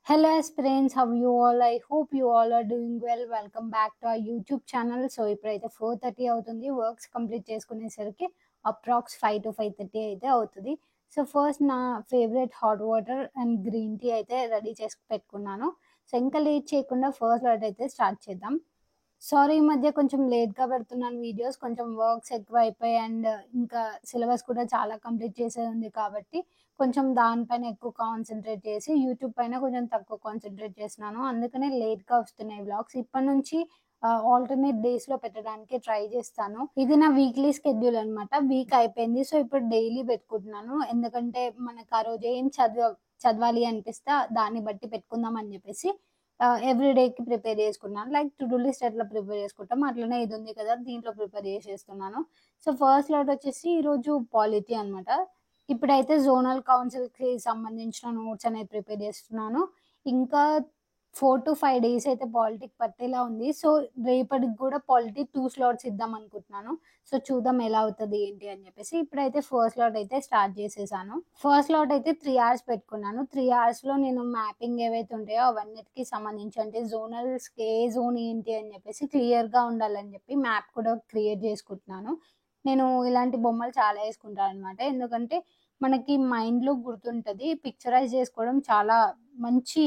Hello aspirants, how you all? I hope you all are doing well. Welcome back to our YouTube channel. So ఇప్పుడైతే 4:30 అవుతుంది. Works complete చేసుకునేసరికి approx 5 to 5:30 అయితే అవుతుంది. So first నా favourite hot water and green tea అయితే ready చేసి పెట్టుకున్నాను. So ఇంకా లేట్ చేయకుండా ఫస్ట్ అయితే స్టార్ట్ చేద్దాం. సారీ ఈ మధ్య కొంచెం లేట్‌గా పెడుతున్నాను వీడియోస్. కొంచెం వర్క్స్ ఎక్కువైపోయాయి అండ్ ఇంకా సిలబస్ కూడా చాలా కంప్లీట్ చేసేది ఉంది కాబట్టి, కొంచెం దానిపైన ఎక్కువ కాన్సంట్రేట్ చేసి, యూట్యూబ్ పైన కొంచెం తక్కువ కాన్సంట్రేట్ చేస్తున్నాను. అందుకనే లేట్‌గా వస్తున్నాయి వ్లాగ్స్. ఇప్పటి నుంచి ఆల్టర్‌నేట్ డేస్‌లో పెట్టడానికి ట్రై చేస్తాను. ఇది నా వీక్లీ షెడ్యూల్ అనమాట. వీక్ అయిపోయింది. సో, ఇప్పుడు డైలీ పెట్టుకుంటున్నాను. ఎందుకంటే మనకు ఆ రోజు ఏం చదవాలి అనిపిస్తే దాన్ని బట్టి పెట్టుకుందాం అని చెప్పేసి ఎవ్రీ డేకి ప్రిపేర్ చేసుకున్నాను. లైక్ టు డూ లిస్ట్ ఎట్లా ప్రిపేర్ చేసుకుంటాం అట్లనే ఇది ఉంది కదా! దీంట్లో ప్రిపేర్ చేసేస్తున్నాను. సో, ఫస్ట్ లాట్ వచ్చేసి ఈరోజు పాలిటీ అనమాట. ఇప్పుడైతే జోనల్ కౌన్సిల్‌కి సంబంధించిన నోట్స్ అనేది ప్రిపేర్ చేస్తున్నాను. ఇంకా 4-5 డేస్ అయితే పాలిటీకి పట్టేలా ఉంది. సో, రేపటికి కూడా పాలిటీ 2 స్లాట్స్ ఇద్దాం అనుకుంటున్నాను. సో, చూద్దాం ఎలా అవుతది ఏంటి అని చెప్పేసి. ఇప్పుడైతే ఫస్ట్ లాట్ అయితే స్టార్ట్ చేసేసాను. ఫస్ట్ లాట్ అయితే 3 అవర్స్ పెట్టుకున్నాను. 3 అవర్స్‌లో నేను మ్యాపింగ్ ఏవైతే ఉంటాయో అవన్నిటికి సంబంధించి అంటే జోనల్స్‌కి ఏ జోన్ ఏంటి అని చెప్పేసి క్లియర్‌గా ఉండాలని చెప్పి మ్యాప్ కూడా క్రియేట్ చేసుకుంటున్నాను. నేను ఇలాంటి బొమ్మలు చాలా ఏసుకుంటాననమాట. ఎందుకంటే మనకి మైండ్‌లో గుర్తుంటది. పిక్చరైజ్ చేసుకోవడం చాలా మంచి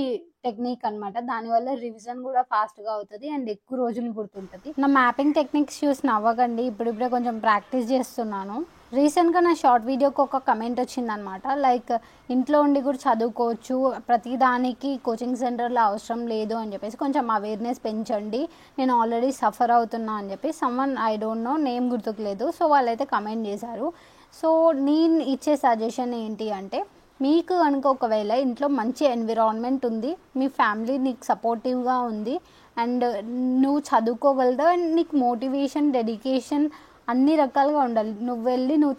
టెక్నిక్ అనమాట. దానివల్ల రివిజన్ గూడా ఫాస్ట్‌గా అవుతది. అండ్ ఎక్కువ రోజులు గుర్తుంటది. నా మ్యాపింగ్ టెక్నిక్స్ చూసి నవ్వకండి. ఇప్పుడిప్పుడే కొంచెం ప్రాక్టీస్ చేస్తున్నాను. రీసెంట్‌గా నా షార్ట్ వీడియోకి ఒక కమెంట్ వచ్చిందనమాట. లైక్ ఇంట్లో ఉండి కూడా చదువుకోవచ్చు. ప్రతి దానికి కోచింగ్ సెంటర్‌లో అవసరం లేదు అని చెప్పేసి కొంచెం అవేర్‌నెస్ పెంచండి. నేను ఆల్రెడీ సఫర్ అవుతున్నా అని చెప్పి someone I don't know name గుర్తుకు లేదు. సో, వాళ్ళైతే కమెంట్ చేశారు. సో, నేను ఇచ్చే సజెషన్ ఏంటి అంటే మీకు గనుక ఒకవేళ ఇంట్లో మంచి ఎన్విరాన్మెంట్ ఉంది, మీ ఫ్యామిలీ నీకు సపోర్టివ్‌గా ఉంది అండ్ నువ్వు చదువుకోగలుగుతావు అండ్ నీకు మోటివేషన్, డెడికేషన్ అన్ని రకాలుగా ఉండాలి. నువ్వు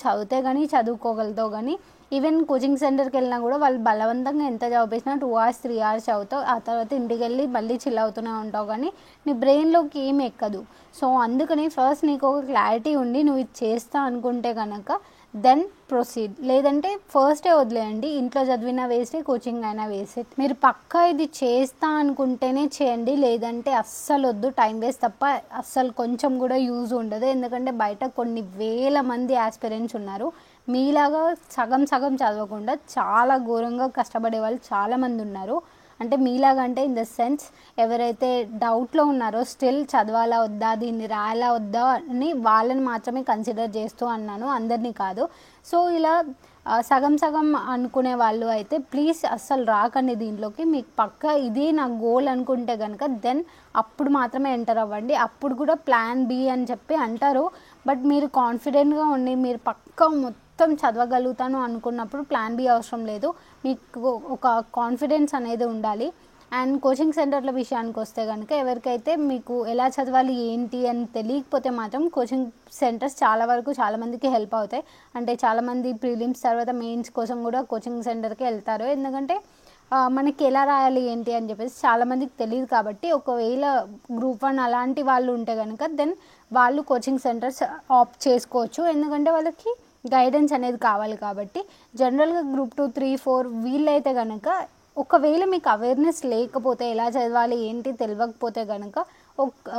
చదివితే గానీ చదువుకోగలుగుతావు గానీ, ఈవెన్ కోచింగ్ సెంటర్‌కి వెళ్ళినా కూడా వాళ్ళు బలవంతంగా ఎంత చదివిపిచ్చినా 2 అవర్స్, 3 అవర్స్ చదువుతావు. ఆ తర్వాత ఇంటికెళ్ళి మళ్ళీ చిల్ అవుతూనే ఉంటావు కానీ, నీ బ్రెయిన్‌లోకి ఏమి ఎక్కదు. సో, అందుకని ఫస్ట్ నీకు ఒక క్లారిటీ ఉండి నువ్వు ఇది చేస్తా అనుకుంటే గనక దెన్ ప్రొసీడ్. లేదంటే ఫస్టే వదిలేయండి. ఇంట్లో చదివినా వేస్టే, కోచింగ్ అయినా వేస్టే. మీరు పక్కా ఇది చేస్తా అనుకుంటేనే చేయండి. లేదంటే అస్సలొద్దు. టైం వేస్ట్ తప్ప అస్సలు కొంచెం కూడా యూజ్ ఉండదు. ఎందుకంటే బయట కొన్ని వేల మంది యాస్పిరెంట్స్ ఉన్నారు. మీలాగా సగం సగం చదవకుండా చాలా ఘోరంగా కష్టపడే వాళ్ళు చాలామంది ఉన్నారు. అంటే మీలాగా అంటే ఇన్ ద సెన్స్ ఎవరైతే డౌట్‌లో ఉన్నారో స్టిల్ చదవాలా వద్దా, దీన్ని రాయాలా వద్దా అని వాళ్ళని మాత్రమే కన్సిడర్ చేస్తూ అన్నాను. అందరిని కాదు. సో, ఇలా సగం సగం అనుకునే వాళ్ళు అయితే ప్లీజ్ అస్సలు రాకండి దీంట్లోకి. మీకు పక్కా ఇది నా గోల్ అనుకుంటే గనక దెన్ అప్పుడు మాత్రమే ఎంటర్ అవ్వండి. అప్పుడు కూడా ప్లాన్ బి అని చెప్పి అంటారు. బట్ మీరు కాన్ఫిడెంట్‌గా ఉండి మీరు పక్కా మొత్తం చదవగలుగుతాను అనుకున్నప్పుడు ప్లాన్ బి అవసరం లేదు. మీకు ఒక కాన్ఫిడెన్స్ అనేది ఉండాలి. అండ్ కోచింగ్ సెంటర్ల విషయానికి వస్తే కనుక ఎవరికైతే మీకు ఎలా చదవాలి ఏంటి అని తెలియకపోతే మాత్రం కోచింగ్ సెంటర్స్ చాలా వరకు చాలామందికి హెల్ప్ అవుతాయి. అంటే చాలామంది ప్రిలిమ్స్ తర్వాత మెయిన్స్ కోసం కూడా కోచింగ్ సెంటర్‌కి వెళ్తారు. ఎందుకంటే మనకి ఎలా రాయాలి ఏంటి అని చెప్పేసి చాలామందికి తెలియదు కాబట్టి ఒకవేళ గ్రూప్ 1 అలాంటి వాళ్ళు ఉంటే కనుక దెన్ వాళ్ళు కోచింగ్ సెంటర్స్ ఆప్ట్ చేసుకోవచ్చు. ఎందుకంటే వాళ్ళకి గైడెన్స్ అనేది కావాలి కాబట్టి. జనరల్‌గా గ్రూప్ 2, 3, 4 వీళ్ళైతే గనక ఒకవేళ మీకు అవేర్‌నెస్ లేకపోతే ఎలా చదవాలి ఏంటి తెలవకపోతే గనక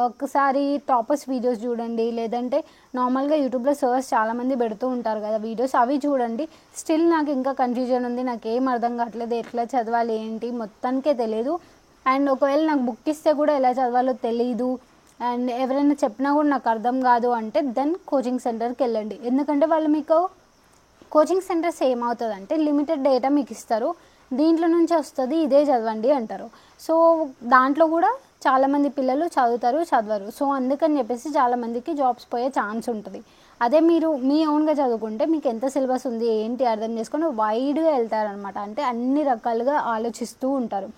ఒక్కసారి టాపర్స్ వీడియోస్ చూడండి. లేదంటే నార్మల్‌గా యూట్యూబ్‌లో సర్స్ చాలామంది పెడుతూ ఉంటారు కదా వీడియోస్. అవి చూడండి. స్టిల్ నాకు ఇంకా కన్‌ఫ్యూజన్ ఉంది. నాకేం అర్థం కావట్లేదు. ఎట్లా చదవాలి ఏంటి మొత్తానికే తెలీదు. అండ్ ఒకవేళ నాకు బుక్ ఇస్తే కూడా ఎలా చదవాలో తెలీదు. అండ్ ఎవరైనా చెప్పినా కూడా నాకు అర్థం కాదు అంటే దెన్ కోచింగ్ సెంటర్‌కి వెళ్ళండి. ఎందుకంటే వాళ్ళు మీకు కోచింగ్ సెంటర్స్ ఏమవుతదంటే లిమిటెడ్ డేటా మీకు ఇస్తారు. దీంట్లో నుంచి వస్తది ఇదే చదవండి అంటారు. సో, దాంట్లో కూడా చాలామంది పిల్లలు చదువుతారు, చదవరు. సో, అందుకని చెప్పేసి చాలామందికి జాబ్స్ పోయే ఛాన్స్ ఉంటది. అదే మీరు మీ ఓన్‌గా చదువుకుంటే మీకు ఎంత సిలబస్ ఉంది ఏంటి అర్థం చేసుకొని వైడ్‌గా వెళ్తారనమాట. అంటే అన్ని రకాలుగా ఆలోచిస్తూ ఉంటారు.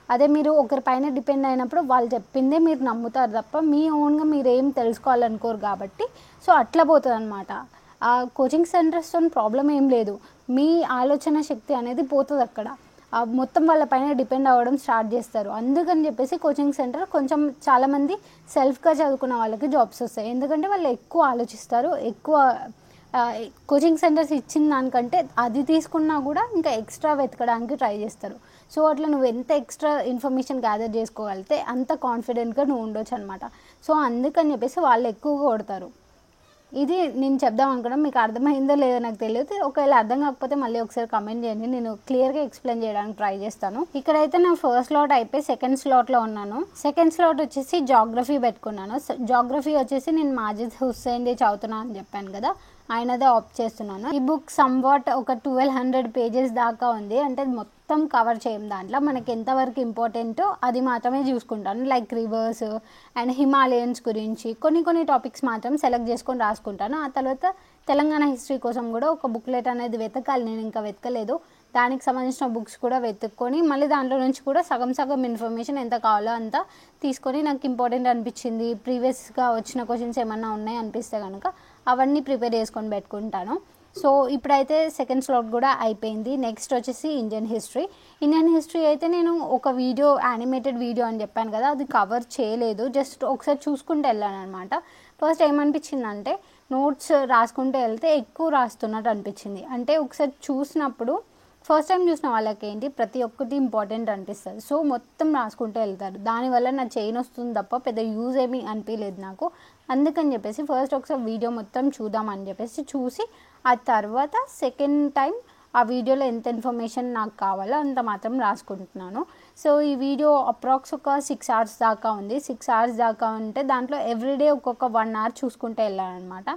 అదే మీరు ఒకరి పైన డిపెండ్ అయినప్పుడు వాళ్ళు చెప్పిందే మీరు నమ్ముతారు తప్ప మీ ఓన్‌గా మీరేం తెలుసుకోవాలనుకోరు కాబట్టి సో, అట్లా పోతదనమాట. కోచింగ్ సెంటర్స్‌తోని ప్రాబ్లమ్ ఏం లేదు. మీ ఆలోచన శక్తి అనేది పోతదక్కడ. మొత్తం వాళ్ళ పైన డిపెండ్ అవ్వడం స్టార్ట్ చేస్తారు. అందుకని చెప్పేసి కోచింగ్ సెంటర్ కొంచెం చాలామంది సెల్ఫ్‌గా చదువుకున్న వాళ్ళకి జాబ్స్ వస్తాయి. ఎందుకంటే వాళ్ళు ఎక్కువ ఆలోచిస్తారు. ఎక్కువ కోచింగ్ సెంటర్స్ ఇచ్చిన దానికంటే అది తీసుకున్నా కూడా ఇంకా ఎక్స్ట్రా వెతకడానికి ట్రై చేస్తారు. సో అట్లా నువ్వు ఎంత ఎక్స్ట్రా ఇన్ఫర్మేషన్ గ్యాదర్ చేసుకోగలిగితే అంత కాన్ఫిడెంట్గా నువ్వు ఉండొచ్చు అనమాట. సో అందుకని చెప్పేసి వాళ్ళు ఎక్కువగా కొడతారు. ఇది నేను చెప్దాం అనుకున్నాను. మీకు అర్థమైందో లేదో నాకు తెలియదు. ఒకవేళ అర్థం కాకపోతే మళ్ళీ ఒకసారి కమెంట్ చేయండి, నేను క్లియర్గా ఎక్స్ప్లెయిన్ చేయడానికి ట్రై చేస్తాను. ఇక్కడైతే నా ఫస్ట్ స్లాట్ అయిపోయి సెకండ్ స్లాట్లో ఉన్నాను. సెకండ్ స్లాట్ వచ్చేసి జాగ్రఫీ పెట్టుకున్నాను. జాగ్రఫీ వచ్చేసి నేను మాజిద్ హుస్సేన్ది చదువుతున్నాను అని చెప్పాను కదా, ఆయనదే ఆప్ట్ చేస్తున్నాను. ఈ బుక్ సమ్వాట్ ఒక 1200 పేజెస్ దాకా ఉంది. అంటే మొత్తం కవర్ చేయం, దాంట్లో మనకి ఎంతవరకు ఇంపార్టెంటో అది మాత్రమే చూసుకుంటాను. లైక్ రివర్స్ అండ్ హిమాలయన్స్ గురించి కొన్ని టాపిక్స్ మాత్రం సెలెక్ట్ చేసుకొని రాసుకుంటాను. ఆ తర్వాత తెలంగాణ హిస్టరీ కోసం కూడా ఒక బుక్లెట్ అనేది వెతకాలి, నేను ఇంకా వెతకలేదు. దానికి సంబంధించిన బుక్స్ కూడా వెతుక్కొని మళ్ళీ దాంట్లో నుంచి కూడా సగం ఇన్ఫర్మేషన్ ఎంత కావాలో అంత తీసుకొని నాకు ఇంపార్టెంట్ అనిపించింది, ప్రీవియస్గా వచ్చిన క్వశ్చన్స్ ఏమన్నా ఉన్నాయి అనిపిస్తే కనుక అవన్నీ ప్రిపేర్ చేసుకొని పెట్టుకుంటాను. సో ఇప్పుడైతే సెకండ్ స్లాట్ కూడా అయిపోయింది. నెక్స్ట్ వచ్చేసి ఇండియన్ హిస్టరీ అయితే నేను ఒక వీడియో, యానిమేటెడ్ వీడియో అని చెప్పాను కదా, అది కవర్ చేయలేదు, జస్ట్ ఒకసారి చూసుకుంటూ వెళ్ళాను అనమాట. ఫస్ట్ ఏమనిపించిందంటే నోట్స్ రాసుకుంటూ వెళ్తే ఎక్కువ రాస్తున్నట్టు అనిపించింది. అంటే ఒకసారి చూసినప్పుడు ఫస్ట్ టైం చూసిన వాళ్ళకి ఏంటి ప్రతి ఒక్కటి ఇంపార్టెంట్ అనిపిస్తుంది. సో మొత్తం రాసుకుంటూ వెళ్తారు, దానివల్ల నా చైన్ వస్తుంది తప్ప పెద్ద యూజ్ ఏమీ అనిపించలేదు నాకు. అందుకని చెప్పేసి ఫస్ట్ ఒకసారి వీడియో మొత్తం చూద్దామని చెప్పేసి చూసి ఆ తర్వాత సెకండ్ టైం ఆ వీడియోలో ఎంత ఇన్ఫర్మేషన్ నాకు కావాలో అంత మాత్రం రాసుకుంటున్నాను. సో ఈ వీడియో అప్రాక్స్ ఒక 6 hours దాకా ఉంది. 6 hours దాకా ఉంటే దాంట్లో ఎవ్రీడే ఒక్కొక్క 1 hour చూసుకుంటూ వెళ్ళాను అనమాట.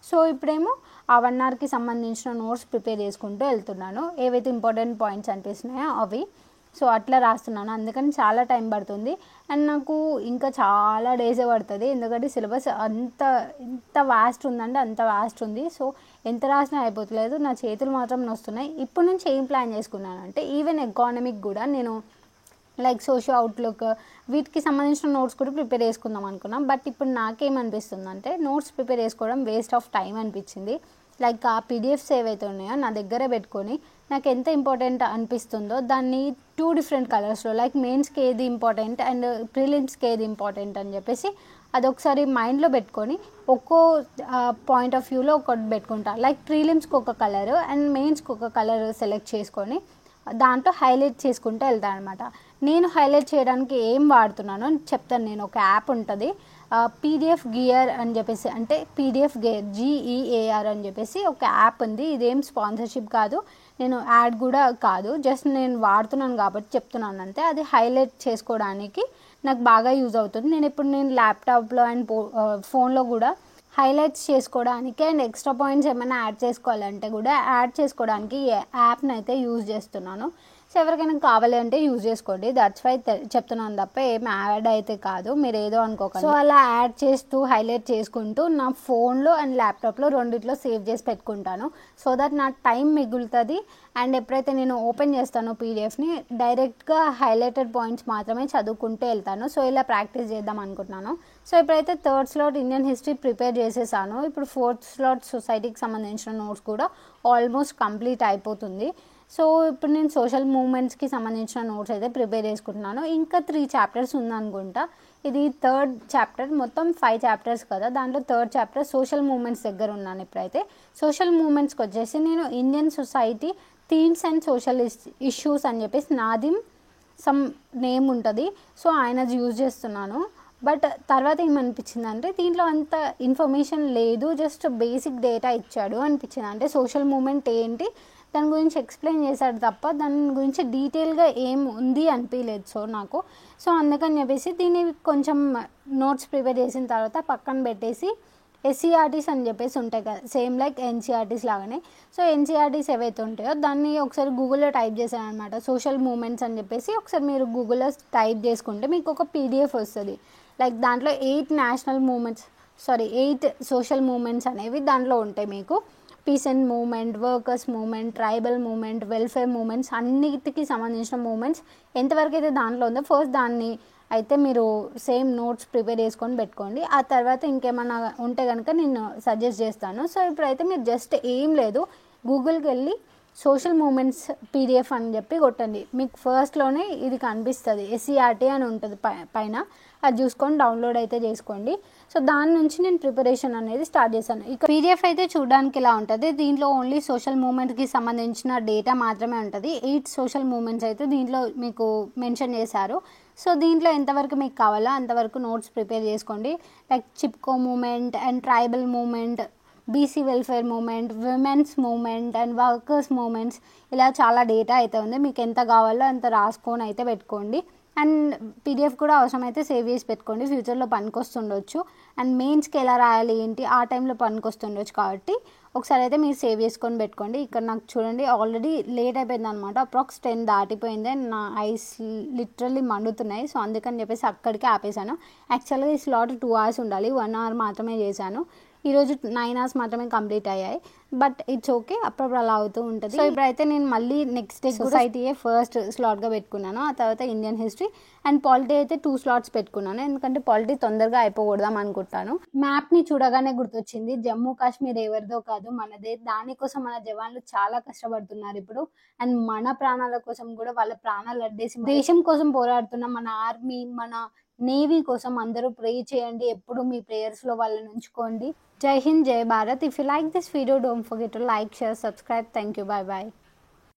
సో ఇప్పుడేమో ఆ 1 hourకి సంబంధించిన నోట్స్ ప్రిపేర్ చేసుకుంటూ వెళ్తున్నాను, ఏవైతే ఇంపార్టెంట్ పాయింట్స్ అనిపిస్తున్నాయో అవి. సో అట్లా రాస్తున్నాను, అందుకని చాలా టైం పడుతుంది. అండ్ నాకు ఇంకా చాలా డేసే పడుతుంది, ఎందుకంటే సిలబస్ ఎంత వాస్ట్ ఉందంటే అంత వాస్ట్ ఉంది. సో ఎంత రాసినా అయిపోతలేదు, నా చేతులు మాత్రం నొస్తున్నాయి. ఇప్పటి నుంచి ఏం ప్లాన్ చేసుకున్నాను అంటే ఈవెన్ ఎకానమిక్ కూడా నేను లైక్ సోషల్ అవుట్లుక్ వీటికి సంబంధించిన నోట్స్ కూడా ప్రిపేర్ చేసుకుందాం అనుకున్నాం. బట్ ఇప్పుడు నాకేమనిపిస్తుంది అంటే నోట్స్ ప్రిపేర్ చేసుకోవడం వేస్ట్ ఆఫ్ టైం అనిపించింది. లైక్ ఆ పీడిఎఫ్స్ ఏవైతే ఉన్నాయో నా దగ్గర పెట్టుకొని నాకు ఎంత ఇంపార్టెంట్ అనిపిస్తుందో దాన్ని 2 different కలర్స్లో, లైక్ మెయిన్స్కి ఏది ఇంపార్టెంట్ అండ్ ప్రిలిమ్స్కి ఏది ఇంపార్టెంట్ అని చెప్పేసి అదొకసారి మైండ్లో పెట్టుకొని ఒక్కో పాయింట్ ఆఫ్ వ్యూలో ఒకటి పెట్టుకుంటా. లైక్ ప్రిలిమ్స్కి ఒక కలర్ అండ్ మెయిన్స్కి ఒక కలర్ సెలెక్ట్ చేసుకొని దాంట్లో హైలైట్ చేసుకుంటూ వెళ్తాను అనమాట. నేను హైలైట్ చేయడానికి ఏం వాడుతున్నానో చెప్తాను. నేను ఒక యాప్ ఉంటుంది పీడిఎఫ్ గియర్ అని చెప్పేసి, అంటే పీడిఎఫ్ గేర్ GEAR అని చెప్పేసి ఒక యాప్ ఉంది. ఇదేం స్పాన్సర్షిప్ కాదు, నేను యాడ్ కూడా కాదు, జస్ట్ నేను వాడుతున్నాను కాబట్టి చెప్తున్నాను అంతే. అది హైలైట్ చేసుకోవడానికి నాకు బాగా యూజ్ అవుతుంది. నేను ల్యాప్టాప్లో అండ్ ఫోన్లో కూడా హైలైట్స్ చేసుకోవడానికి అండ్ ఎక్స్ట్రా పాయింట్స్ ఏమైనా యాడ్ చేసుకోవాలంటే కూడా యాడ్ చేసుకోవడానికి ఈ యాప్ని అయితే యూజ్ చేస్తున్నాను. సో ఎవరికైనా కావాలి అంటే యూజ్ చేసుకోండి, దట్స్ వై చెప్తున్నాను తప్ప ఏం యాడ్ అయితే కాదు, మీరు ఏదో అనుకోకండి. సో అలా యాడ్ చేస్తూ హైలైట్ చేసుకుంటూ నా ఫోన్లో అండ్ ల్యాప్టాప్లో రెండిట్లో సేవ్ చేసి పెట్టుకుంటాను. సో దట్ నా టైం మిగులుతుంది. అండ్ ఎప్పుడైతే నేను ఓపెన్ చేస్తానో పీడిఎఫ్ని డైరెక్ట్గా హైలైటెడ్ పాయింట్స్ మాత్రమే చదువుకుంటూ వెళ్తాను. సో ఇలా ప్రాక్టీస్ చేద్దాం అనుకుంటున్నాను. సో ఇప్పుడైతే third slot Indian history prepare చేసేసాను. ఇప్పుడు ఫోర్త్ స్లాట్ సొసైటీకి సంబంధించిన నోట్స్ కూడా ఆల్మోస్ట్ కంప్లీట్ అయిపోతుంది. సో ఇప్పుడు నేను సోషల్ మూవ్మెంట్స్కి సంబంధించిన నోట్స్ అయితే ప్రిపేర్ చేసుకుంటున్నాను. ఇంకా 3 chapters ఉందనుకుంటా. ఇది థర్డ్ చాప్టర్, మొత్తం 5 chapters కదా, దాంట్లో థర్డ్ చాప్టర్ సోషల్ మూవ్మెంట్స్ దగ్గర ఉన్నాను. ఇప్పుడైతే సోషల్ మూవ్మెంట్స్కి వచ్చేసి నేను Indian society themes and social issues అని చెప్పేసి నాది సమ్ నేమ్ ఉంటుంది. సో ఆయనది యూజ్ చేస్తున్నాను. బట్ తర్వాత ఏమనిపించింది అంటే దీంట్లో అంత ఇన్ఫర్మేషన్ లేదు, జస్ట్ బేసిక్ డేటా ఇచ్చాడు అనిపించింది. అంటే సోషల్ మూవ్మెంట్ ఏంటి దాని గురించి ఎక్స్ప్లెయిన్ చేశాడు తప్ప దాని గురించి డీటెయిల్గా ఏం ఉంది అనిపించలేదు సో నాకు. సో అందుకని చెప్పేసి దీన్ని కొంచెం నోట్స్ ప్రిపేర్ చేసిన తర్వాత పక్కన పెట్టేసి SCERTs అని చెప్పేసి ఉంటాయి కదా, సేమ్ లైక్ NCERTs లాగానే. సో NCERTs ఏవైతే ఉంటాయో దాన్ని ఒకసారి గూగుల్లో టైప్ చేశాను అనమాట, సోషల్ మూవ్మెంట్స్ అని చెప్పేసి. ఒకసారి మీరు గూగుల్లో టైప్ చేసుకుంటే మీకు ఒక PDF వస్తుంది. లైక్ దాంట్లో 8 సోషల్ మూవ్మెంట్స్ అనేవి దాంట్లో ఉంటాయి. మీకు peasant movement, workers movement, tribal movement, welfare movements అన్నిటికీ సంబంధించిన మూవ్మెంట్స్ ఎంతవరకు అయితే దాంట్లో ఉందో ఫస్ట్ దాన్ని అయితే మీరు సేమ్ నోట్స్ ప్రిపేర్ చేసుకొని పెట్టుకోండి. ఆ తర్వాత ఇంకేమన్నా ఉంటే కనుక నేను సజెస్ట్ చేస్తాను. సో ఇప్పుడైతే మీరు జస్ట్ ఏం లేదు, గూగుల్కి వెళ్ళి సోషల్ మూమెంట్స్ పీడిఎఫ్ అని చెప్పి కొట్టండి. మీకు ఫస్ట్లోనే ఇది కనిపిస్తుంది, ఎస్సీఆర్టీ అని ఉంటుంది పైన. అది చూసుకొని డౌన్లోడ్ అయితే చేసుకోండి. సో దాని నుంచి నేను ప్రిపరేషన్ అనేది స్టార్ట్ చేశాను. ఇక పీడిఎఫ్ అయితే చూడడానికి ఇలా ఉంటుంది. దీంట్లో ఓన్లీ సోషల్ మూమెంట్కి సంబంధించిన డేటా మాత్రమే ఉంటుంది. 8 సోషల్ మూమెంట్స్ అయితే దీంట్లో మీకు మెన్షన్ చేశారు. సో దీంట్లో ఎంతవరకు మీకు కావాలో అంతవరకు నోట్స్ ప్రిపేర్ చేసుకోండి. Like Chipko movement and tribal movement, BC welfare movement, women's movement and workers movements, ఇలా చాలా డేటా అయితే ఉంది. మీకు ఎంత కావాలో అంత రాసుకొని అయితే పెట్టుకోండి. అండ్ పీడిఎఫ్ కూడా అవసరమైతే సేవ్ చేసి పెట్టుకోండి, ఫ్యూచర్లో పనికొస్తుండొచ్చు. అండ్ మెయిన్స్కి ఎలా రాయాలి ఏంటి ఆ టైంలో పనికొస్తుండొచ్చు, కాబట్టి ఒకసారి అయితే మీరు సేవ్ చేసుకొని పెట్టుకోండి. ఇక్కడ నాకు చూడండి ఆల్రెడీ లేట్ అయిపోయింది అనమాట, అప్రాక్స్ 10 దాటిపోయింది అండ్ నా ఐస్ లిటరల్లీ మండుతున్నాయి. సో అందుకని చెప్పేసి అక్కడికి ఆపేశాను. యాక్చువల్గా ఈ స్లాట్ 2 hours ఉండాలి, 1 hour మాత్రమే చేశాను. ఈరోజు 9 hours మాత్రమే కంప్లీట్ అయ్యాయి. బట్ ఇట్స్ ఓకే, అప్పుడప్పుడు అలా అవుతూ ఉంటుంది. సో ఇప్పుడైతే నేను మళ్ళీ నెక్స్ట్ డే సొసైటీయే ఫస్ట్ స్లాట్గా పెట్టుకున్నాను. ఆ తర్వాత ఇండియన్ హిస్టరీ అండ్ పాలిటీ అయితే 2 slots పెట్టుకున్నాను. ఎందుకంటే పాలిటీ తొందరగా అయిపోకూడదాం అనుకుంటాను. మ్యాప్ని చూడగానే గుర్తొచ్చింది, జమ్మూ కాశ్మీర్ ఎవరిదో కాదు మనదే. దానికోసం మన జవాన్లు చాలా కష్టపడుతున్నారు ఇప్పుడు. అండ్ మన ప్రాణాల కోసం కూడా వాళ్ళ ప్రాణాలు అడ్డేసి దేశం కోసం పోరాడుతున్న మన ఆర్మీ, మన నేవీ కోసం అందరూ ప్రే చేయండి. ఎప్పుడు మీ ప్రేయర్స్లో వాళ్ళని ఉంచుకోండి. జై హింద్, జై Bharat. If you like this video, don't forget to like, share, subscribe. Thank you. Bye bye.